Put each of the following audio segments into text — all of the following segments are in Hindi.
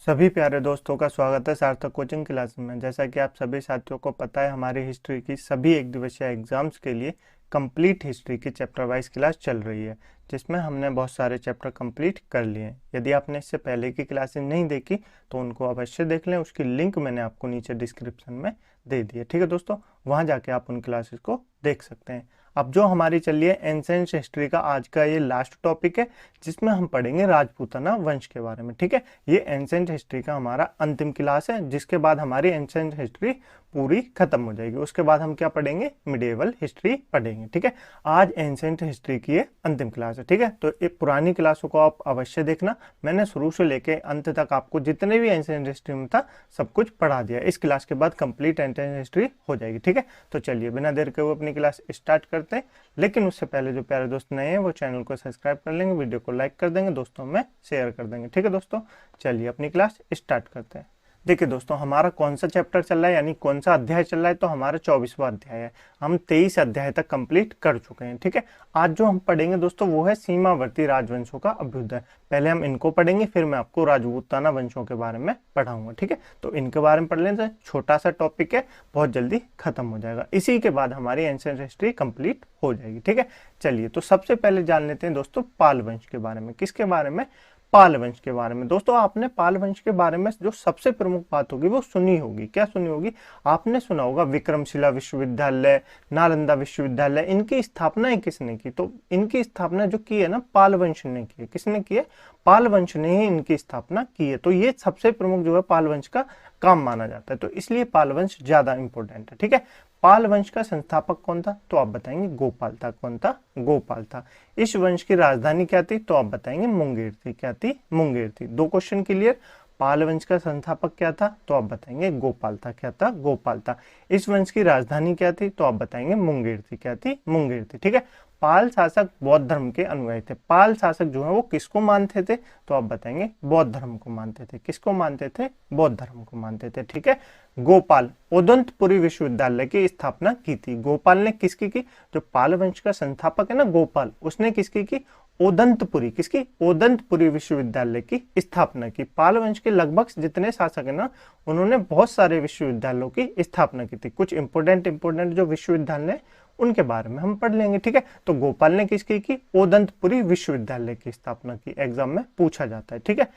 सभी प्यारे दोस्तों का स्वागत है सार्थक कोचिंग क्लास में। जैसा कि आप सभी साथियों को पता है, हमारी हिस्ट्री की सभी एक दिवसीय एग्जाम्स के लिए कंप्लीट हिस्ट्री की चैप्टर वाइज क्लास चल रही है, जिसमें हमने बहुत सारे चैप्टर कंप्लीट कर लिए हैं। यदि आपने इससे पहले की क्लासेस नहीं देखी तो उनको अवश्य देख लें। उसकी लिंक मैंने आपको नीचे डिस्क्रिप्शन में दे दी है। ठीक है दोस्तों, वहाँ जाके आप उन क्लासेस को देख सकते हैं। अब जो हमारी चल रही है एंशिएंट हिस्ट्री का आज का ये लास्ट टॉपिक है, जिसमें हम पढ़ेंगे राजपूताना वंश के बारे में। ठीक है, ये एंशिएंट हिस्ट्री का हमारा अंतिम क्लास है, जिसके बाद हमारी एंशिएंट हिस्ट्री पूरी खत्म हो जाएगी। उसके बाद हम क्या पढ़ेंगे? मिडिएवल हिस्ट्री पढ़ेंगे। ठीक है, आज एंशिएंट हिस्ट्री की ये अंतिम क्लास है। ठीक है, तो ये पुरानी क्लासों को आप अवश्य देखना। मैंने शुरू से लेके अंत तक आपको जितने भी एंशिएंट हिस्ट्री में था सब कुछ पढ़ा दिया। इस क्लास के बाद कंप्लीट एंशिएंट हिस्ट्री हो जाएगी। ठीक है, तो चलिए बिना देर के वो अपनी क्लास स्टार्ट करते हैं। लेकिन उससे पहले जो प्यारे दोस्त नए हैं वो चैनल को सब्सक्राइब कर लेंगे, वीडियो को लाइक कर देंगे, दोस्तों में शेयर कर देंगे। ठीक है दोस्तों, चलिए अपनी क्लास स्टार्ट करते हैं। देखिए दोस्तों, हमारा कौन सा चैप्टर चल रहा है, यानी कौन सा अध्याय चल रहा है, तो हमारा 24वां अध्याय है। हम 23 अध्याय तक कंप्लीट कर चुके हैं। ठीक है, आज जो हम पढ़ेंगे दोस्तों वो है सीमावर्ती राजवंशों का अभ्युदय। पहले हम इनको पढ़ेंगे, फिर मैं आपको राजपूताना वंशों के बारे में पढ़ाऊंगा। ठीक है, तो इनके बारे में पढ़ लेते हैं। छोटा सा टॉपिक है, बहुत जल्दी खत्म हो जाएगा। इसी के बाद हमारी एंशिएंट हिस्ट्री कंप्लीट हो जाएगी। ठीक है, चलिए तो सबसे पहले जान लेते हैं दोस्तों पाल वंश के बारे में। किसके बारे में? पाल वंश के बारे में। दोस्तों आपने पाल वंश के बारे में जो सबसे प्रमुख बात होगी वो सुनी होगी। क्या सुनी होगी? आपने सुना होगा विक्रमशिला विश्वविद्यालय, नालंदा विश्वविद्यालय, इनकी स्थापना किसने की? तो इनकी स्थापना जो की है ना, पाल वंश ने की है। किसने की है? पाल वंश ने ही इनकी स्थापना की है। तो ये सबसे प्रमुख जो है पाल वंश का काम माना जाता है, तो इसलिए पाल वंश ज्यादा इंपॉर्टेंट है। ठीक है, पाल वंश का संस्थापक कौन था? तो आप बताएंगे गोपाल था। कौन था? गोपाल था। इस वंश की राजधानी क्या थी? तो आप बताएंगे मुंगेर थी। क्या थी? मुंगेर थी। दो क्वेश्चन क्लियर। पाल वंश का संस्थापक क्या था? तो आप बताएंगे गोपाल था। क्या था? गोपाल था। इस वंश की राजधानी क्या थी? तो आप बताएंगे मुंगेर थी। क्या थी? मुंगेर थी। ठीक है, पाल शासक बौद्ध धर्म के अनुयायी थे। पाल शासक जो है वो किसको मानते थे? तो आप बताएंगे बौद्ध धर्म को मानते थे। किसको मानते थे? बौद्ध धर्म को मानते थे। ठीक है, गोपाल उदंतपुरी विश्वविद्यालय की स्थापना की थी। गोपाल ने किसकी की? जो पाल वंश का संस्थापक है ना गोपाल, उसने किसकी की? ओदंतपुरी। किसकी? ओदंतपुरी विश्वविद्यालय की स्थापना की। पाल वंश के लगभग जितने शासक है ना, उन्होंने बहुत सारे विश्वविद्यालयों की स्थापना की थी। कुछ इंपोर्टेंट जो विश्वविद्यालय उनके बारे में हम पढ़ लेंगे। ठीक है, तो गोपाल ने किसकी की? ओदंतपुरी विश्वविद्यालय की स्थापना की। एग्जाम में पूछा जाता है। ठीक है,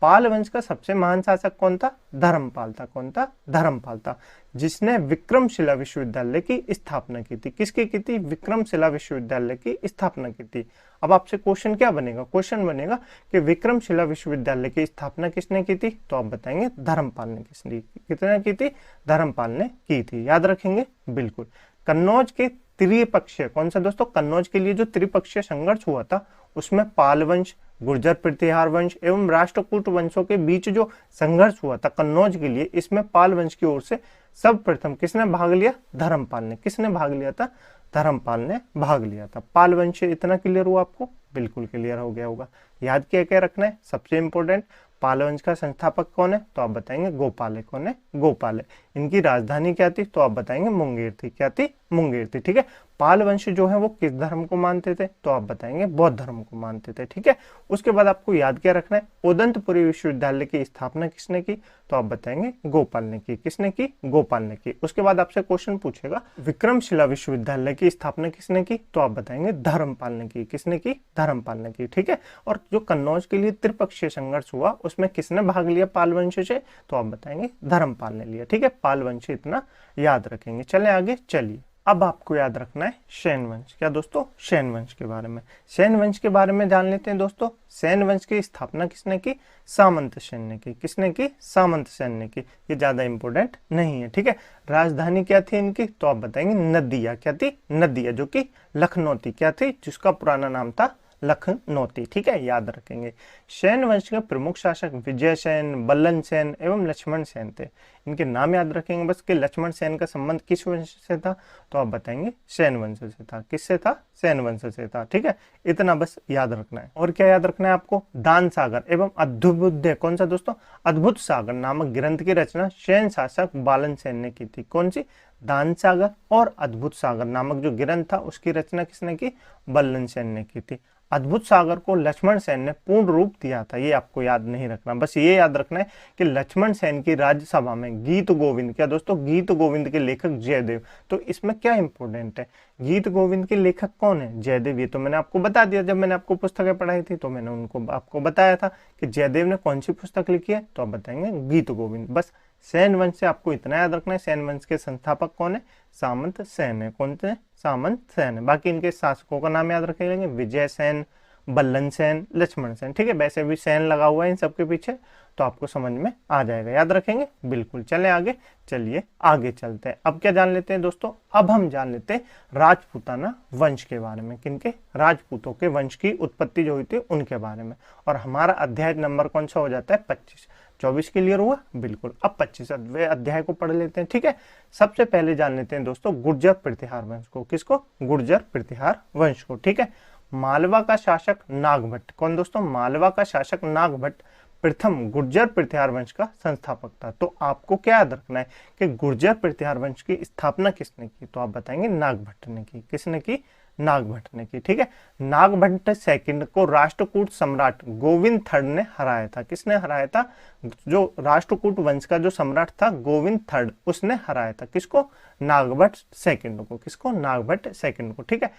पाल वंश का सबसे महान शासक कौन था? धर्मपाल था। कौन था? धर्मपाल था, जिसने विक्रमशिला विश्वविद्यालय की स्थापना की थी। किसकी की थी? विक्रमशिला विश्वविद्यालय की स्थापना की थी। अब आपसे क्वेश्चन क्या बनेगा? क्वेश्चन बनेगा कि विक्रमशिला विश्वविद्यालय की स्थापना किसने की थी? तो आप बताएंगे धर्मपाल ने। किसने की थी? धर्मपाल ने की थी। याद रखेंगे बिल्कुल। कन्नौज के त्रिपक्षीय, कौन सा दोस्तों? कन्नौज के लिए जो त्रिपक्षीय संघर्ष हुआ था उसमें पाल वंश, गुर्जर प्रतिहार वंश एवं राष्ट्रकूट वंशों के बीच जो संघर्ष हुआ था कन्नौज के लिए, इसमें पाल वंश की ओर से सब प्रथम किसने भाग लिया? धर्मपाल ने। किसने भाग लिया था? धर्मपाल ने भाग लिया था। पाल वंश इतना क्लियर हुआ आपको? बिल्कुल क्लियर हो गया होगा। याद क्या क्या रखना है? सबसे इंपॉर्टेंट, पाल वंश का संस्थापक कौन है? तो आप बताएंगे गोपाल है। कौन है? गोपाल है। इनकी राजधानी क्या थी? तो आप बताएंगे मुंगेर थी। क्या थी? मुंगेर थी। ठीक है, पाल वंश जो है वो किस धर्म को मानते थे? तो आप बताएंगे बौद्ध धर्म को मानते थे। ठीक है, उसके बाद आपको याद क्या रखना है? उदंतपुरी विश्वविद्यालय की स्थापना किसने की? तो आप बताएंगे गोपाल ने की। किसने की? गोपाल ने की। उसके बाद आपसे क्वेश्चन पूछेगा विक्रमशिला विश्वविद्यालय की स्थापना किसने की? तो आप बताएंगे धर्मपाल ने की। किसने की? धर्मपाल ने की। ठीक है, और जो कन्नौज के लिए त्रिपक्षीय संघर्ष हुआ उसमें किसने भाग लिया पाल वंश से? तो आप बताएंगे धर्मपाल ने लिया। ठीक है, पाल वंश इतना याद रखेंगे। चले आगे। चलिए अब आपको याद रखना है सेन वंश। क्या दोस्तों? सेन वंश के बारे में। सेन वंश के बारे में जान लेते हैं दोस्तों। सेन वंश की स्थापना किसने की? सामंत सेन ने की। किसने की? सामंत सेन ने की। ये ज्यादा इंपॉर्टेंट नहीं है। ठीक है, राजधानी क्या थी इनकी? तो आप बताएंगे नदिया। क्या थी? नदिया, जो कि लखनऊ थी। क्या थी? जिसका पुराना नाम था लखनौती। ठीक है, याद रखेंगे। सेन वंश के प्रमुख शासक विजय सेन, बल्लन सेन एवं लक्ष्मण सेन थे। इनके नाम याद रखेंगे बस कि लक्ष्मण सेन का संबंध किस वंश से था? तो आप बताएंगे सेन वंश से था। किससे था? सेन वंश से था। ठीक है, इतना बस याद रखना है। और क्या याद रखना है आपको? दान सागर एवं अद्भुत, कौन सा दोस्तों? अद्भुत सागर नामक ग्रंथ की रचना सेन शासक बालन सेन ने की थी। कौन सी? दान सागर और अद्भुत सागर नामक जो ग्रंथ था उसकी रचना किसने की? बल्लन सेन ने की थी। अद्भुत सागर को लक्ष्मण सेन ने पूर्ण रूप दिया था? ये आपको याद नहीं रखना, बस ये याद रखना है कि लक्ष्मण सेन की राज्यसभा में गीत गोविंद, क्या दोस्तों, गीत गोविंद के लेखक जयदेव। तो इसमें क्या इंपॉर्टेंट है, गीत गोविंद के लेखक कौन है? जयदेव। ये तो मैंने आपको बता दिया जब मैंने आपको पुस्तकें पढ़ाई थी, तो मैंने उनको आपको बताया था कि जयदेव ने कौन सी पुस्तक लिखी है, तो आप बताएंगे गीत गोविंद। बस सेन वंश से आपको इतना याद रखना है, सेन वंश के संस्थापक कौन है? सामंत सेन है। कौन से? सामंत सेन है। बाकी इनके शासकों का नाम याद रखेंगे, विजय सेन, बल्लन सेन, लक्ष्मण सेन। ठीक है, वैसे भी सेन लगा हुआ है इन सबके पीछे, तो आपको समझ में आ जाएगा, याद रखेंगे बिल्कुल। चलें आगे, चलिए आगे चलते हैं। अब क्या जान लेते हैं दोस्तों, अब हम जान लेते हैं राजपूताना वंश के बारे में। किनके? राजपूतों के वंश की उत्पत्ति जो हुई थी उनके बारे में। और हमारा अध्याय नंबर कौन सा हो जाता है? 25। 24 क्लियर हुआ? बिल्कुल। अब 25वें अध्याय को पढ़ लेते हैं। ठीक है, सबसे पहले जान लेते हैं दोस्तों गुर्जर प्रतिहार वंश को। किसको? गुर्जर प्रतिहार वंश को। ठीक है, मालवा का शासक नागभट्ट। कौन दोस्तों? मालवा का शासक नागभट्ट प्रथम गुर्जर प्रतिहार वंश का संस्थापक था। तो आपको क्या याद रखना है कि गुर्जर प्रतिहार वंश की स्थापना किसने की? तो आप बताएंगे नागभट्ट ने की। किसने की? नागभट्ट ने की। ठीक है, नागभट्ट सेकंड को राष्ट्रकूट सम्राट गोविंद थर्ड ने हराया था। किसने हराया था? जो राष्ट्रकूट वंश का जो सम्राट था गोविंद थर्ड, उसने हराया था। किसको? नागभट्ट सेकंड को। किसको? नागभट्ट सेकंड को। ठीक है,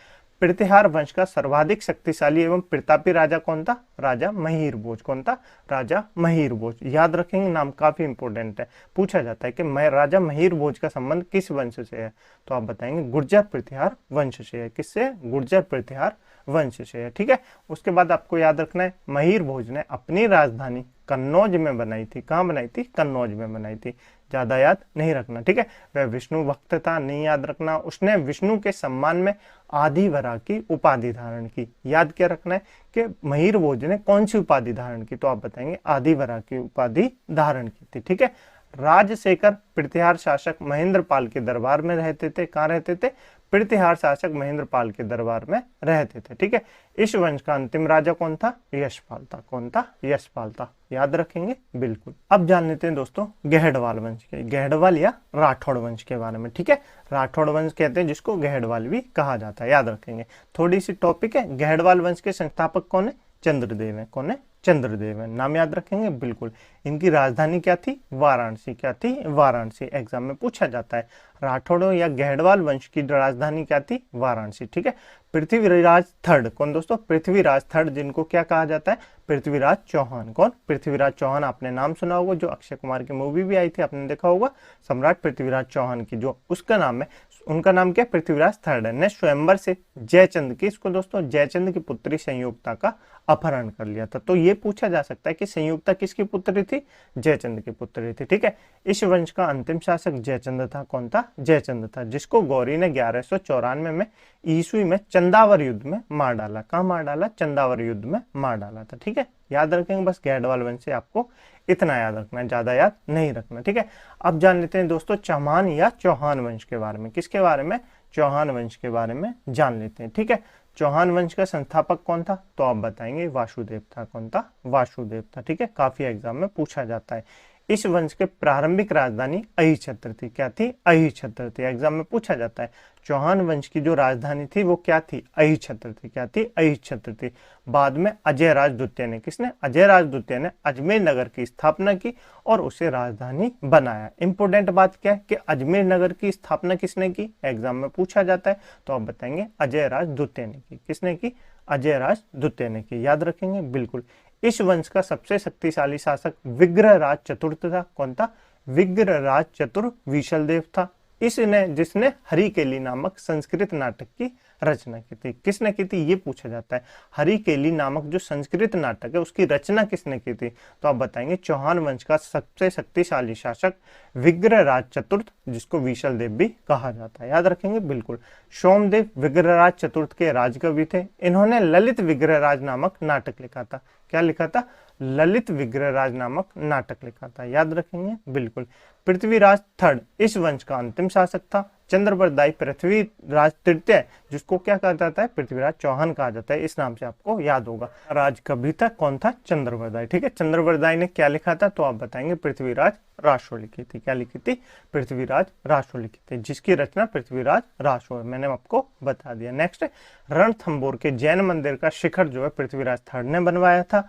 प्रतिहार वंश का सर्वाधिक शक्तिशाली एवं प्रतापी राजा कौन था? राजा महिर भोज। कौन था? राजा महिर भोज। याद रखेंगे, नाम काफी इंपॉर्टेंट है, पूछा जाता है कि राजा महिर भोज का संबंध किस वंश से है? तो आप बताएंगे गुर्जर प्रतिहार वंश से है। किससे? गुर्जर प्रतिहार वंश से है। ठीक है, उसके बाद आपको याद रखना है महिर भोज ने अपनी राजधानी कन्नौज में बनाई थी। कहाँ बनाई थी? कन्नौज में बनाई थी। ज्यादा याद नहीं रखना। ठीक है, वह विष्णु भक्त था, नहीं याद रखना। उसने विष्णु के सम्मान में आदिवरा की उपाधि धारण की। याद क्या रखना है कि महिर भोज ने कौन सी उपाधि धारण की? तो आप बताएंगे आदिवरा की उपाधि धारण की थी। ठीक है, राजशेखर प्रतिहार शासक महेंद्र पाल के दरबार में रहते थे। कहाँ रहते थे? प्रतिहार शासक महेंद्र पाल के दरबार में रहते थे। ठीक है, इस वंश का अंतिम राजा कौन था? यशपाल था। कौन था? यशपाल था। याद रखेंगे बिल्कुल। अब जान लेते हैं दोस्तों गहडवाल वंश के, गहडवाल या राठौड़ वंश के बारे में। ठीक है, राठौड़ वंश कहते हैं जिसको गहडवाल भी कहा जाता है। याद रखेंगे, थोड़ी सी टॉपिक है। गहडवाल वंश के संस्थापक कौन है? चंद्रदेव है। कौन है? चंद्रदेव है। नाम याद रखेंगे बिल्कुल। इनकी राजधानी क्या थी? वाराणसी। क्या थी? वाराणसी। एग्जाम में पूछा जाता है। राठौड़ों या गहडवाल वंश की राजधानी क्या थी? वाराणसी। ठीक है, पृथ्वीराज थर्ड। कौन दोस्तों? पृथ्वीराज थर्ड, जिनको क्या कहा जाता है? पृथ्वीराज चौहान। कौन? पृथ्वीराज चौहान। आपने नाम सुना होगा, जो अक्षय कुमार की मूवी भी आई थी, आपने देखा होगा, सम्राट पृथ्वीराज चौहान की, जो उसका नाम है, उनका नाम क्या? पृथ्वीराज थर्ड है। ने स्वयंवर से जयचंद की, इसको दोस्तों जयचंद की पुत्री संयुक्ता का अपहरण कर लिया था। तो ये पूछा जा सकता है कि संयुक्ता किसकी पुत्री थी? जयचंद की पुत्री थी। ठीक है, इस वंश का अंतिम शासक जयचंद था। कौन था? जयचंद था, जिसको गौरी ने 1194 में ईस्वी में चंदावर युद्ध में मार डाला। कहाँ मार डाला? चंदावर युद्ध में मार डाला था। ठीक है, याद रखेंगे, बस गहडवाल वंश से आपको इतना याद रखना है, ज्यादा याद नहीं रखना। ठीक है, अब जान लेते हैं दोस्तों चौहान या चौहान वंश के बारे में। किसके बारे में? चौहान वंश के बारे में जान लेते हैं। ठीक है, चौहान वंश का संस्थापक कौन था? तो आप बताएंगे वासुदेव था। कौन था? वासुदेव था। ठीक है, काफी एग्जाम में पूछा जाता है। इस वंश के प्रारंभिक राजधानी अहिछत्र थी। क्या थी? अहिछत्र थी। एग्जाम में पूछा जाता है। चौहान वंश की जो राजधानी थी वो क्या थी? अहिछत्र थी। क्या थी? अहिछत्र थी। बाद में अजय राज द्वितीय ने, किसने? अजय राज द्वितीय ने अजमेर नगर की स्थापना की और उसे राजधानी बनाया। इंपोर्टेंट बात क्या है कि अजमेर नगर की स्थापना किसने की? एग्जाम में पूछा जाता है, तो आप बताएंगे अजय राज द्वितीय ने की। किसने की? अजय राज द्वितीय ने की। याद रखेंगे बिल्कुल। इस वंश का सबसे शक्तिशाली शासक विग्रहराज चतुर्थ था। कौन था? विग्रहराज चतुर्थ विशलदेव था। इसने, जिसने हरिकेली नामक संस्कृत नाटक की रचना की थी। किसने की थी? ये पूछा जाता है। हरिकेली नामक जो संस्कृत नाटक है उसकी रचना किसने की थी? तो आप बताएंगे चौहान वंश का सबसे शक्तिशाली शासक विग्रहराज चतुर्थ, जिसको विशलदेव भी कहा जाता है। याद रखेंगे बिल्कुल। सोमदेव विग्रहराज चतुर्थ के राजकवि थे। इन्होंने ललित विग्रहराज नामक नाटक लिखा था। क्या लिखा था? ललित विग्रहराज नामक नाटक लिखा था, याद रखेंगे बिल्कुल। पृथ्वीराज थर्ड इस वंश का अंतिम शासक था। चंद्रबरदाई पृथ्वीराज तृतीय, जिसको क्या कहा जाता है, पृथ्वीराज चौहान कहा जाता है, इस नाम से आपको याद होगा। राज कभी था, कौन था, चंद्रबरदाई। ठीक है, चंद्रबरदाई ने क्या लिखा था, तो आप बताएंगे पृथ्वीराज रासो लिखी थी। क्या लिखी थी, पृथ्वीराज रासो लिखी थी, जिसकी रचना पृथ्वीराज रासो है, मैंने आपको बता दिया। नेक्स्ट, रणथंबोर के जैन मंदिर का शिखर जो है पृथ्वीराज थर्ड ने बनवाया था।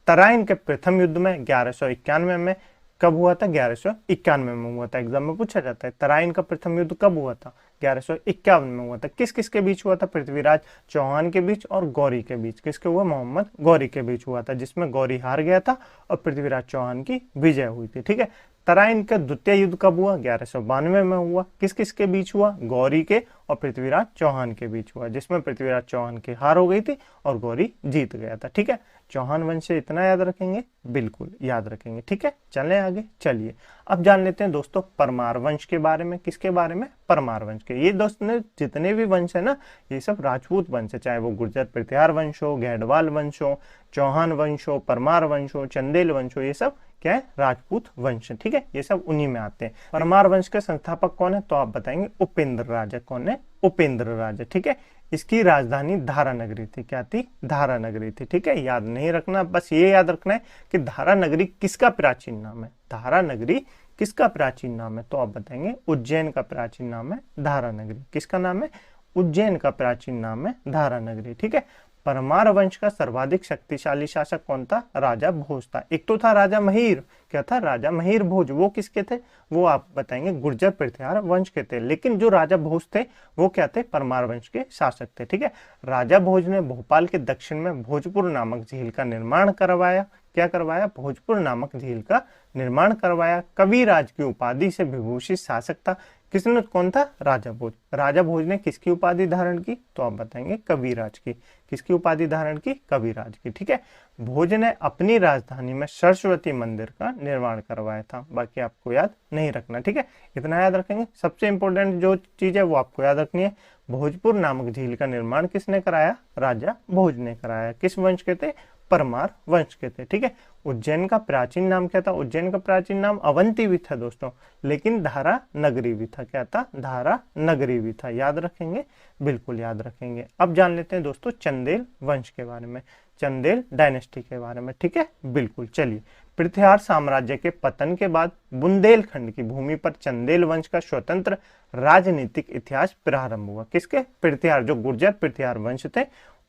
तराइन के प्रथम युद्ध में 1191 में, कब हुआ था, 1191 में हुआ था, एग्जाम में पूछा जाता है। तराइन का प्रथम युद्ध कब हुआ था, 1151 में हुआ था। किस किस के बीच हुआ था, पृथ्वीराज चौहान के बीच और गौरी के बीच। किसके हुआ, मोहम्मद गौरी के बीच हुआ था, जिसमें गौरी हार गया था और पृथ्वीराज चौहान की विजय हुई थी। ठीक है, तराइन का द्वितीय युद्ध कब हुआ, 1192 में हुआ। किस किस के बीच हुआ, गौरी के और पृथ्वीराज चौहान के बीच हुआ, जिसमें पृथ्वीराज चौहान की हार हो गई थी और गौरी जीत गया था। ठीक है, चौहान वंश से इतना याद रखेंगे, बिल्कुल याद रखेंगे। ठीक है, चलें आगे। चलिए अब जान लेते हैं दोस्तों परमार वंश के बारे में। किसके बारे में, परमार वंश के। ये दोस्त ने जितने भी वंश है ना, ये सब राजपूत वंश है, चाहे वो गुर्जर प्रतिहार वंश हो, गैडवाल वंश हो, चौहान वंश हो, परमार वंश हो, चंदेल वंश हो, ये सब क्या है, राजपूत वंश। ठीक है, ये सब उन्हीं में आते हैं। परमार वंश के संस्थापक कौन है, तो आप बताएंगे उपेंद्र राजा। कौन है, उपेंद्र राजा। ठीक है, इसकी राजधानी धारा नगरी थी। क्या थी, धारा नगरी थी। ठीक है, याद नहीं रखना, बस ये याद रखना है कि धारा नगरी किसका प्राचीन नाम है, धारा नगरी किसका प्राचीन नाम है, तो आप बताएंगे उज्जैन का प्राचीन नाम है धारा नगरी। किसका नाम है, उज्जैन का प्राचीन नाम है धारा नगरी। ठीक है, परमार वंश का सर्वाधिक शक्तिशाली शासक कौन था, राजा भोज था। एक तो था राजा महिर, क्या था, राजा महिर भोज। वो किसके थे, वो आप बताएंगे गुर्जर प्रतिहार वंश के थे। लेकिन जो राजा भोज थे वो क्या थे, परमार वंश के शासक थे। ठीक है, राजा भोज ने भोपाल के दक्षिण में भोजपुर नामक झील का निर्माण करवाया। क्या करवाया, भोजपुर नामक झील का निर्माण करवाया। कविराज की उपाधि से विभूषित शासक था। किसने, कौन था, राजा भोज। राजा भोज ने किसकी उपाधि धारण की, तो आप बताएंगे कविराज की। किसकी उपाधि धारण की, कविराज की। ठीक है, भोज ने अपनी राजधानी में सरस्वती मंदिर का निर्माण करवाया था। बाकी आपको याद नहीं रखना। ठीक है, इतना याद रखेंगे। सबसे इंपॉर्टेंट जो चीज है वो आपको याद रखनी है, भोजपुर नामक झील का निर्माण किसने कराया, राजा भोज ने कराया। किस वंश के थे, परमार वंश के थे। ठीक है, उज्जैन का प्राचीन नाम क्या था, उज्जैन का प्राचीन नाम अवंती भी था दोस्तों, लेकिन धारा नगरी भी था। क्या था, धारा नगरी भी था। याद रखेंगे, बिल्कुल याद रखेंगे। अब जान लेते हैं दोस्तों चंदेल वंश के बारे में, चंदेल डायनेस्टी के बारे में। ठीक है, बिल्कुल। चलिए, पृथ्वीराज साम्राज्य के पतन के बाद बुंदेलखंड की भूमि पर चंदेल वंश का स्वतंत्र राजनीतिक इतिहास प्रारंभ हुआ। किसके, पृथ्वीराज, जो गुर्जर पृथ्वीराज वंश थे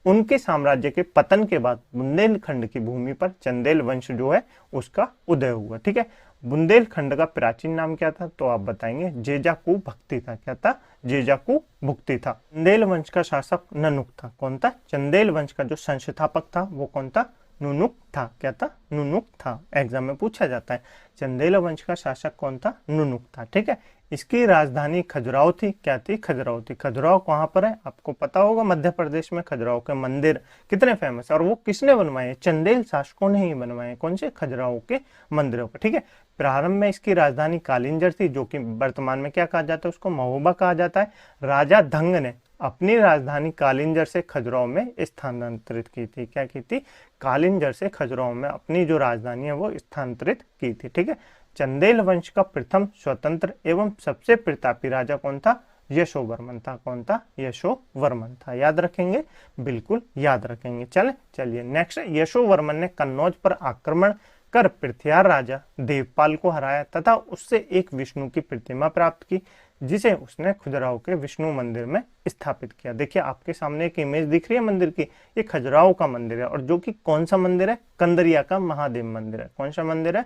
उनके साम्राज्य के पतन के बाद बुंदेलखंड की भूमि पर चंदेल वंश जो है उसका उदय हुआ। ठीक है, बुंदेलखंड का प्राचीन नाम क्या था, तो आप बताएंगे जेजाकू भक्ति था। क्या था, जेजाकू भुक्ति था। चंदेल वंश का शासक ननुक था। कौन था, चंदेल वंश का जो संस्थापक था वो कौन था, नुनुक था। क्या था, नुनुक था, एग्जाम में पूछा जाता है। चंदेल वंश का शासक कौन था, नुनुक था। ठीक है, इसकी राजधानी खजुराहो थी। क्या थी, खजुराहो थी। खजुराहो कहाँ पर है, आपको पता होगा, मध्य प्रदेश में। खजुराहो के मंदिर कितने फेमस है, और वो किसने बनवाए, चंदेल शासकों ने ही बनवाए। कौन से, खजुराहो के मंदिरों पर। ठीक है, प्रारंभ में इसकी राजधानी कालिंजर थी, जो कि वर्तमान में क्या कहा जाता है, उसको महोबा कहा जाता है। राजा धंग ने अपनी राजधानी कालिंजर से खजुराहो में स्थानांतरित की थी। क्या की थी, कालिंजर से खजुराहो में अपनी जो राजधानी है वो स्थानांतरित की थी। ठीक है, चंदेल वंश का प्रथम स्वतंत्र एवं सबसे प्रतापी राजा कौन था, यशोवर्मन था। कौन था, यशोवर्मन था। याद रखेंगे, बिल्कुल याद रखेंगे। चलिए नेक्स्ट, यशोवर्मन ने कन्नौज पर आक्रमण कर पृथ्वीराज राजा देवपाल को हराया तथा उससे एक विष्णु की प्रतिमा प्राप्त की, जिसे उसने खजुराहो के विष्णु मंदिर में स्थापित किया। देखिए आपके सामने एक इमेज दिख रही है मंदिर की, ये खजुराहो का मंदिर है, और जो कि कौन सा मंदिर है, कंदरिया का महादेव मंदिर है। कौन सा मंदिर है,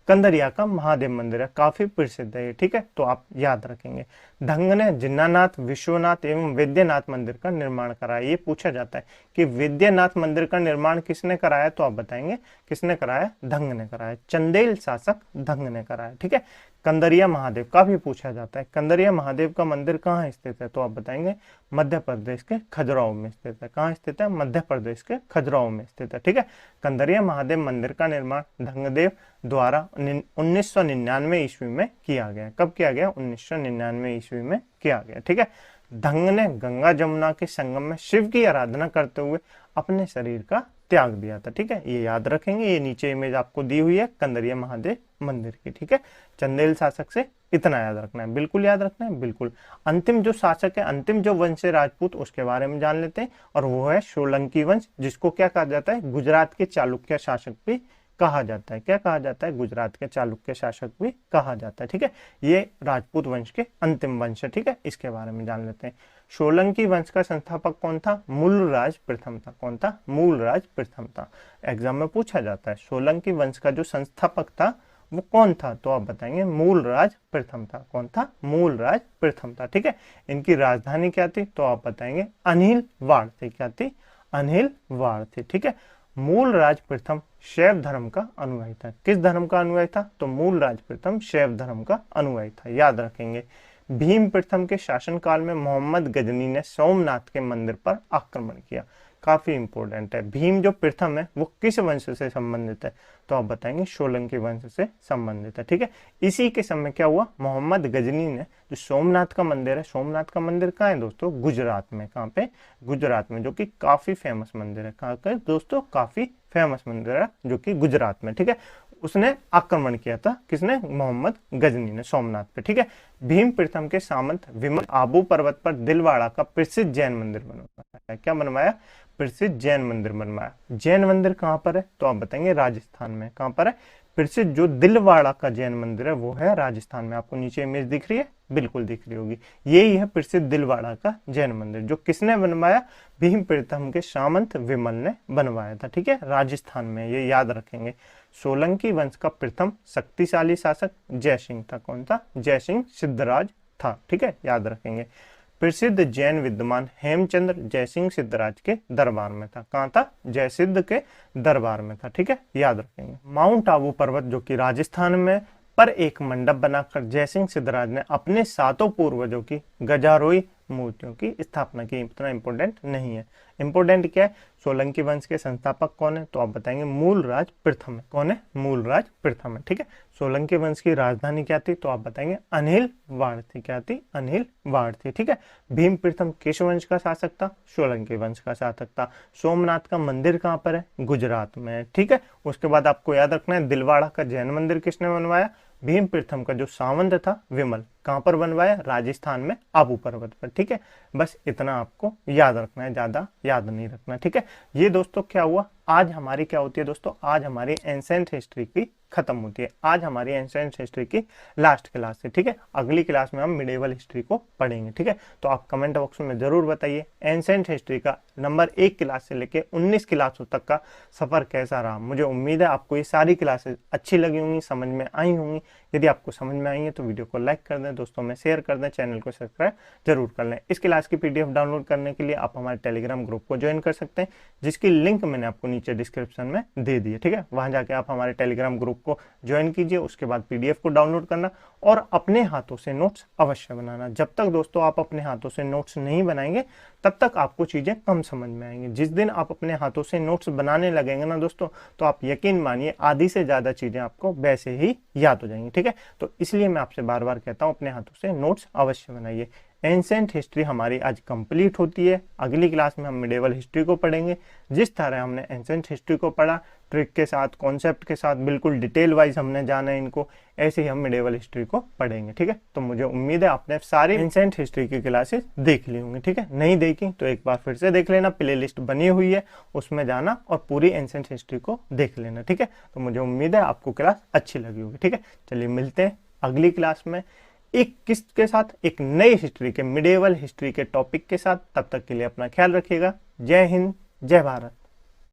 कंदरिया का महादेव मंदिर है, काफी प्रसिद्ध है। ठीक है, तो आप याद रखेंगे। धंग ने जिन्नानाथ, विश्वनाथ एवं वैद्यनाथ मंदिर का निर्माण कराया। ये पूछा जाता है कि वैद्यनाथ मंदिर का निर्माण किसने कराया, तो आप बताएंगे किसने कराया, धंग ने कराया। चंदेल शासक धंग ने कराया। ठीक है, कंदरिया महादेव का भी पूछा जाता है, कंदरिया महादेव का मंदिर कहाँ स्थित है, तो आप बताएंगे मध्य प्रदेश के खजुराहो में स्थित है। कहाँ स्थित है, मध्य प्रदेश के खजुराहो में स्थित है। ठीक है, कंदरिया महादेव मंदिर का निर्माण धंगदेव द्वारा 1999 ईस्वी में किया गया। कब किया गया, 1999 ईस्वी में किया गया। ठीक है, धंग ने गंगा जमुना के संगम में शिव की आराधना करते हुए अपने शरीर का त्याग दिया था। ठीक है, ये याद रखेंगे। ये नीचे इमेज आपको दी हुई है कंदरिया महादेव मंदिर की। ठीक है, चंदेल शासक से इतना याद रखना है, बिल्कुल याद रखना है, बिल्कुल। अंतिम जो शासक है, अंतिम जो वंश है राजपूत, उसके बारे में जान लेते हैं, और वो है सोलंकी वंश, जिसको क्या कहा जाता है, गुजरात के चालुक्य शासक भी कहा जाता है। क्या कहा जाता है, गुजरात के चालुक्य शासक भी कहा जाता है। ठीक है, ये राजपूत वंश के अंतिम वंश है। ठीक है, इसके बारे में जान लेते हैं। सोलंकी वंश का संस्थापक कौन था, मूलराज प्रथम था। कौन था, मूलराज प्रथम था। एग्जाम में पूछा जाता है सोलंकी वंश का जो संस्थापक था वो कौन था, तो आप बताएंगे मूलराज प्रथम था। कौन था, मूलराज प्रथम था। ठीक है, इनकी राजधानी क्या थी, तो आप बताएंगे अनिलवाड़ थी। क्या थी, अनिलवाड़ थी। ठीक है, मूलराज प्रथम शैव धर्म का अनुयायी था। किस धर्म का अनुयायी था, तो मूलराज प्रथम शैव धर्म का अनुयायी था, याद रखेंगे। भीम प्रथम के शासनकाल में मोहम्मद गजनी ने सोमनाथ के मंदिर पर आक्रमण किया। काफी इंपॉर्टेंट है। भीम जो प्रथम है वो किस वंश से संबंधित है, तो आप बताएंगे सोलंकी वंश से संबंधित है। ठीक है, इसी के समय क्या हुआ, मोहम्मद गजनी ने जो सोमनाथ का मंदिर है, सोमनाथ का मंदिर कहाँ है दोस्तों, गुजरात में। कहाँ पे, गुजरात में, जो कि काफी फेमस मंदिर है। कहाँ पे दोस्तों, काफी फेमस मंदिर है जो कि गुजरात में। ठीक है, उसने आक्रमण किया था, किसने, मोहम्मद गजनी ने, सोमनाथ पे। ठीक है, भीम प्रथम के सामंत विमल आबू पर्वत पर दिलवाड़ा का प्रसिद्ध जैन मंदिर बनवाया। क्या बनवाया, प्रसिद्ध जैन मंदिर बनवाया। जैन मंदिर कहाँ पर है, तो आप बताएंगे राजस्थान में। कहाँ पर है, प्रसिद्ध जो दिलवाड़ा का जैन मंदिर है वो है राजस्थान में। आपको नीचे इमेज दिख रही है, बिल्कुल दिख रही होगी। यही है प्रसिद्ध दिलवाड़ा का जैन मंदिर, जो किसने बनवाया, भीम प्रथम के सामंत विमल ने बनवाया था। ठीक है, राजस्थान में, ये याद रखेंगे। सोलंकी वंश का प्रथम शक्तिशाली शासक जयसिंह था। कौन था, जयसिंह सिद्धराज था। ठीक है, याद रखेंगे। प्रसिद्ध जैन विद्वान हेमचंद्र जयसिंह सिद्धराज के दरबार में था। कहाँ था, जयसिद्ध के दरबार में था। ठीक है, याद रखेंगे। माउंट आबू पर्वत जो कि राजस्थान में पर एक मंडप बनाकर जयसिंह सिद्धराज ने अपने 7 पूर्वजों की गजारोई मूर्तियों की स्थापना की। इतना इंपॉर्टेंट नहीं है। इंपॉर्टेंट क्या है, सोलंकी वंश के संस्थापक कौन है, तो आप बताएंगे मूलराज प्रथम है। कौन है, मूलराज प्रथम है। ठीक है, सोलंकी वंश की राजधानी क्या थी, तो आप बताएंगे अनिलवाड़ थी। क्या थी, अनिलवाड़ थी। ठीक है, भीम प्रथम किस वंश का शासक था, सोलंकी वंश का शासक था। सोमनाथ का मंदिर कहाँ पर है, गुजरात में है। ठीक है, उसके बाद आपको याद रखना है दिलवाड़ा का जैन मंदिर किसने बनवाया, भीम प्रथम का जो सावंत था विमल। कहां पर बनवाया, राजस्थान में आबू पर्वत पर। ठीक है, बस इतना आपको याद रखना है, ज्यादा याद नहीं रखना। ठीक है, ये दोस्तों क्या हुआ, आज हमारी क्या होती है दोस्तों, आज हमारी एंसेंट हिस्ट्री की खत्म होती है। आज हमारी एंसेंट हिस्ट्री की लास्ट क्लास है। ठीक है, अगली क्लास में हम मिडिवल हिस्ट्री को पढ़ेंगे। ठीक है, तो आप कमेंट बॉक्स में जरूर बताइए एंसेंट हिस्ट्री का नंबर 1 क्लास से लेके 19 क्लासों तक का सफर कैसा रहा। मुझे उम्मीद है आपको ये सारी क्लासेस अच्छी लगी होंगी, समझ में आई होंगी। यदि आपको समझ में आई है तो वीडियो को लाइक कर दें, दोस्तों में शेयर कर दें, चैनल को सब्सक्राइब जरूर कर लें। इस क्लास की पीडीएफ डाउनलोड करने के लिए आप हमारे टेलीग्राम ग्रुप को ज्वाइन कर सकते हैं, जिसकी लिंक मैंने आपको नीचे डिस्क्रिप्शन में दे दी है। ठीक है, वहां जाके आप हमारे टेलीग्राम ग्रुप को ज्वाइन कीजिए। उसके बाद पीडीएफ को डाउनलोड करना और अपने हाथों से नोट्स अवश्य बनाना। जब तक दोस्तों आप अपने हाथों से नोट्स नहीं बनाएंगे तब तक आपको चीजें कम समझ में आएंगी। जिस दिन आप अपने हाथों से नोट्स बनाने लगेंगे ना दोस्तों, तो आप यकीन मानिए आधी से ज्यादा चीजें आपको वैसे ही याद हो जाएंगी। ठीक है, तो इसलिए मैं आपसे बार बार कहता हूं अपने हाथों से नोट्स अवश्य बनाइए। एंसेंट हिस्ट्री हमारी आज कंप्लीट होती है। अगली क्लास में हम मिडिवल हिस्ट्री को पढ़ेंगे। जिस तरह हमने एंसेंट हिस्ट्री को पढ़ा, ट्रिक के साथ, कॉन्सेप्ट के साथ, बिल्कुल डिटेल वाइज हमने जाना है इनको, ऐसे ही हम मिडिवल हिस्ट्री को पढ़ेंगे। ठीक है, तो मुझे उम्मीद है आपने सारी एंसेंट हिस्ट्री की क्लासेस देख ली होंगी। ठीक है, नहीं देखी तो एक बार फिर से देख लेना, प्ले लिस्ट बनी हुई है उसमें जाना और पूरी एंसेंट हिस्ट्री को देख लेना। ठीक है, तो मुझे उम्मीद है आपको क्लास अच्छी लगी होगी। ठीक है, चलिए मिलते हैं अगली क्लास में एक किस्त के साथ, एक नई हिस्ट्री के, मिडिवल हिस्ट्री के टॉपिक के साथ। तब तक के लिए अपना ख्याल रखिएगा। जय हिंद, जय भारत।